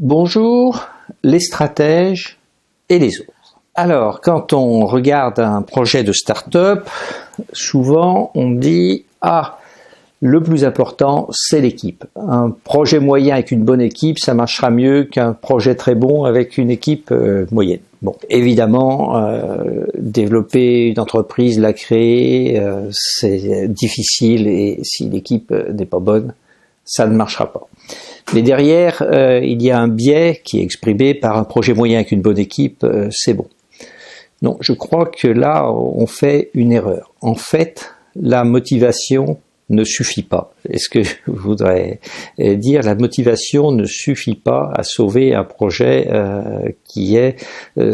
Bonjour, les stratèges et les autres. Alors, quand on regarde un projet de start-up, souvent on dit « Ah, le plus important, c'est l'équipe. Un projet moyen avec une bonne équipe, ça marchera mieux qu'un projet très bon avec une équipe moyenne. » Bon, évidemment, développer une entreprise, la créer, c'est difficile et si l'équipe n'est pas bonne, ça ne marchera pas. Mais derrière, il y a un biais qui est exprimé par un projet moyen avec une bonne équipe, c'est bon. Non, je crois que là, on fait une erreur. En fait, la motivation ne suffit pas. Et ce que je voudrais dire, la motivation ne suffit pas à sauver un projet qui est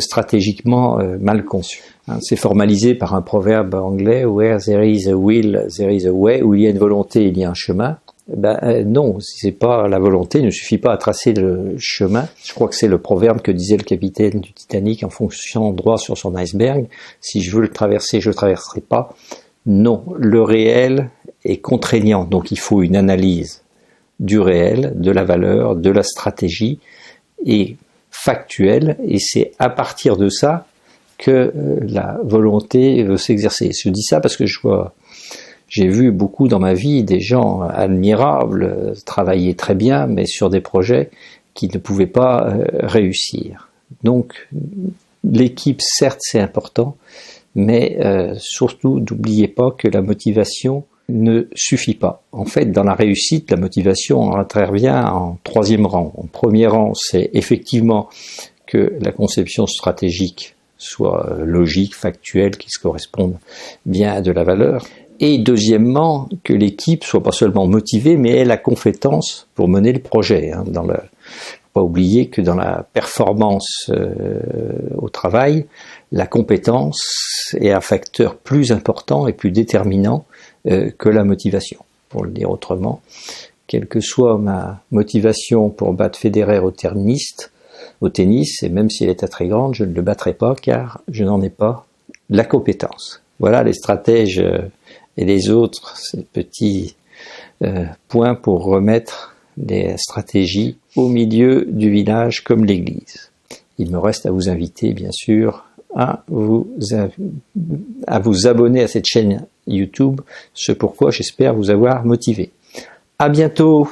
stratégiquement mal conçu. C'est formalisé par un proverbe anglais « Where there is a will, there is a way » où il y a une volonté, il y a un chemin. Non, si c'est pas la volonté, il ne suffit pas à tracer le chemin. Je crois que c'est le proverbe que disait le capitaine du Titanic en fonction droit sur son iceberg. Si je veux le traverser, je le traverserai pas. Non, le réel est contraignant, donc il faut une analyse du réel, de la valeur, de la stratégie et factuelle, et c'est à partir de ça que la volonté veut s'exercer. Je dis ça parce que j'ai vu beaucoup dans ma vie des gens admirables travailler très bien, mais sur des projets qui ne pouvaient pas réussir. Donc, l'équipe, certes, c'est important, mais surtout, n'oubliez pas que la motivation ne suffit pas. En fait, dans la réussite, la motivation intervient en troisième rang. En premier rang, c'est effectivement que la conception stratégique soit logique, factuelle, qui se corresponde bien à de la valeur. Et deuxièmement, que l'équipe soit pas seulement motivée, mais ait la compétence pour mener le projet. Faut pas oublier que dans la performance au travail, la compétence est un facteur plus important et plus déterminant que la motivation. Pour le dire autrement, quelle que soit ma motivation pour battre Federer au tennis, et même si elle était très grande, je ne le battrai pas car je n'en ai pas la compétence. Voilà les stratèges et les autres, ces petits points pour remettre les stratégies au milieu du village comme l'église. Il me reste à vous inviter, bien sûr, à vous abonner à cette chaîne YouTube, ce pourquoi j'espère vous avoir motivé. À bientôt!